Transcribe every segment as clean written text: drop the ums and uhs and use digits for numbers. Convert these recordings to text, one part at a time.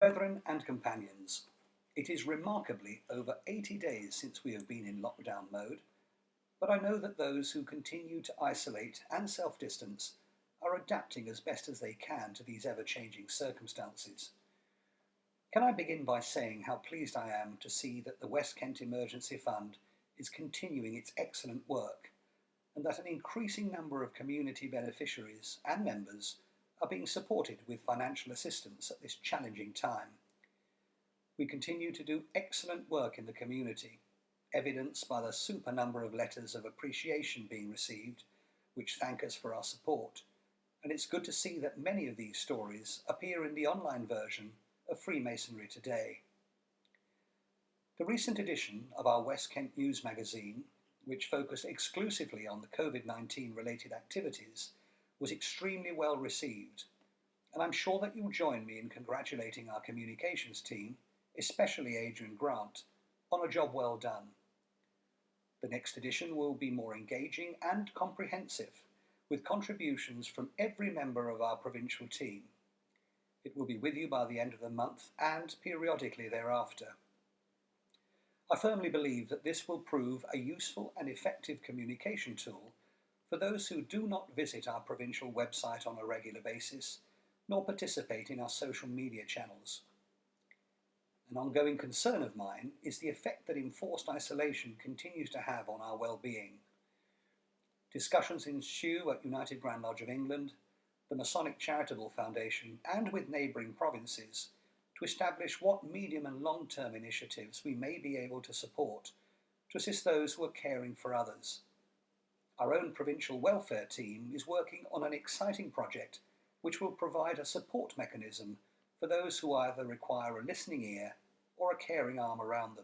Brethren and companions, it is remarkably over 80 days since we have been in lockdown mode, but I know that those who continue to isolate and self-distance are adapting as best as they can to these ever-changing circumstances. Can I begin by saying how pleased I am to see that the West Kent Emergency Fund is continuing its excellent work, and that an increasing number of community beneficiaries and members are being supported with financial assistance at this challenging time. We continue to do excellent work in the community, evidenced by the super number of letters of appreciation being received, which thank us for our support, and it's good to see that many of these stories appear in the online version of Freemasonry Today. The recent edition of our West Kent News magazine, which focused exclusively on the COVID-19 related activities, was extremely well received, and I'm sure that you'll join me in congratulating our communications team, especially Adrian Grant, on a job well done. The next edition will be more engaging and comprehensive, with contributions from every member of our provincial team. It will be with you by the end of the month and periodically thereafter. I firmly believe that this will prove a useful and effective communication tool for those who do not visit our provincial website on a regular basis, nor participate in our social media channels. An ongoing concern of mine is the effect that enforced isolation continues to have on our well-being. Discussions ensue at United Grand Lodge of England, the Masonic Charitable Foundation, and with neighbouring provinces to establish what medium and long-term initiatives we may be able to support to assist those who are caring for others. Our own provincial welfare team is working on an exciting project which will provide a support mechanism for those who either require a listening ear or a caring arm around them.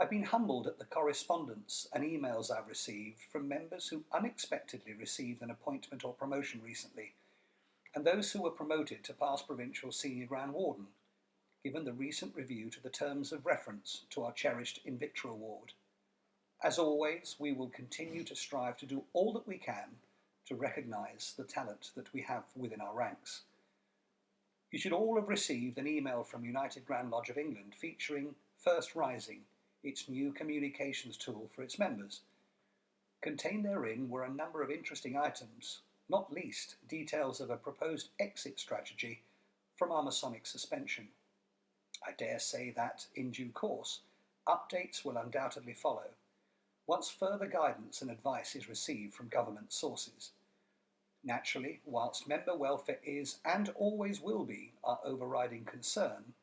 I've been humbled at the correspondence and emails I've received from members who unexpectedly received an appointment or promotion recently, and those who were promoted to past provincial senior Grand Warden, given the recent review to the terms of reference to our cherished Invicta Award. As always, we will continue to strive to do all that we can to recognise the talent that we have within our ranks. You should all have received an email from United Grand Lodge of England featuring First Rising, its new communications tool for its members. Contained therein were a number of interesting items, not least details of a proposed exit strategy from our Masonic suspension. I dare say that, in due course, updates will undoubtedly follow, once further guidance and advice is received from government sources. Naturally, whilst member welfare is and always will be our overriding concern,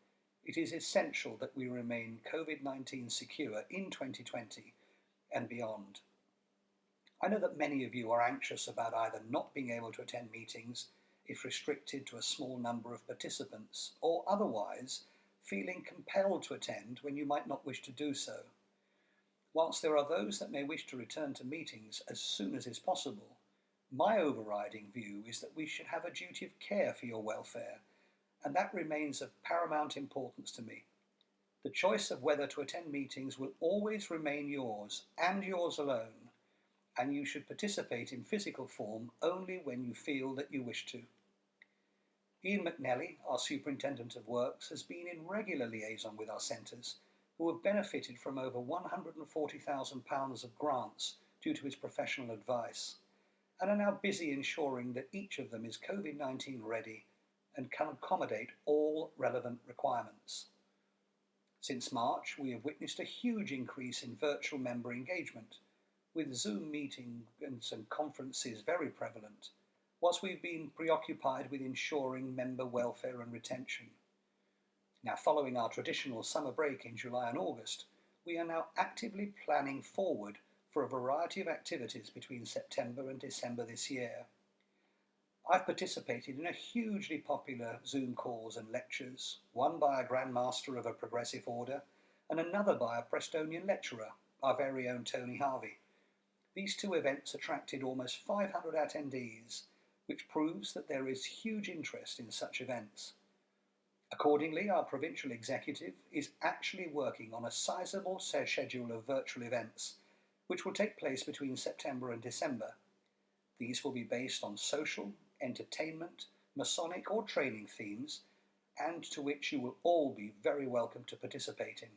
it is essential that we remain COVID-19 secure in 2020 and beyond. I know that many of you are anxious about either not being able to attend meetings if restricted to a small number of participants, or otherwise feeling compelled to attend when you might not wish to do so. Whilst there are those that may wish to return to meetings as soon as is possible, my overriding view is that we should have a duty of care for your welfare, and that remains of paramount importance to me. The choice of whether to attend meetings will always remain yours, and yours alone, and you should participate in physical form only when you feel that you wish to. Ian McNelly, our Superintendent of Works, has been in regular liaison with our centres, who have benefited from over £140,000 of grants due to his professional advice, and are now busy ensuring that each of them is COVID-19 ready and can accommodate all relevant requirements. Since March, we have witnessed a huge increase in virtual member engagement, with Zoom meetings and conferences very prevalent, whilst we've been preoccupied with ensuring member welfare and retention. Now, following our traditional summer break in July and August, we are now actively planning forward for a variety of activities between September and December this year. I've participated in a hugely popular Zoom calls and lectures, one by a Grand Master of a Progressive Order and another by a Prestonian lecturer, our very own Tony Harvey. These two events attracted almost 500 attendees, which proves that there is huge interest in such events. Accordingly, our provincial executive is actually working on a sizable schedule of virtual events, which will take place between September and December. These will be based on social, entertainment, Masonic or training themes, and to which you will all be very welcome to participate in.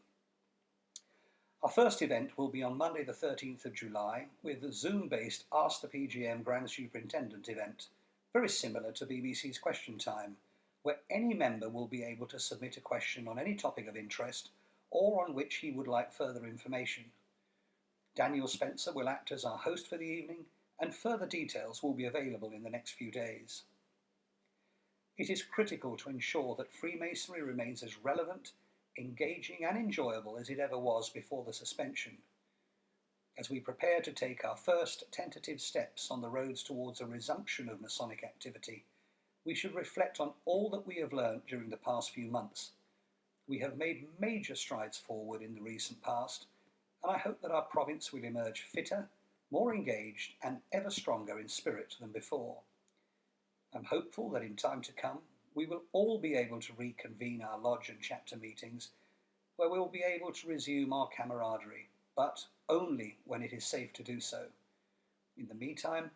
Our first event will be on Monday the 13th of July with a Zoom-based Ask the PGM Grand Superintendent event, very similar to BBC's Question Time, where any member will be able to submit a question on any topic of interest or on which he would like further information. Daniel Spencer will act as our host for the evening, and further details will be available in the next few days. It is critical to ensure that Freemasonry remains as relevant, engaging and enjoyable as it ever was before the suspension. As we prepare to take our first tentative steps on the roads towards a resumption of Masonic activity, we should reflect on all that we have learned during the past few months. We have made major strides forward in the recent past, and I hope that our province will emerge fitter, more engaged and ever stronger in spirit than before. I'm hopeful that in time to come, we will all be able to reconvene our lodge and chapter meetings, where we will be able to resume our camaraderie, but only when it is safe to do so. In the meantime,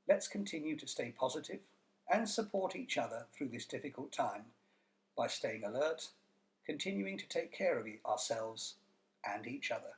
let's continue to stay positive and support each other through this difficult time by staying alert, continuing to take care of ourselves and each other.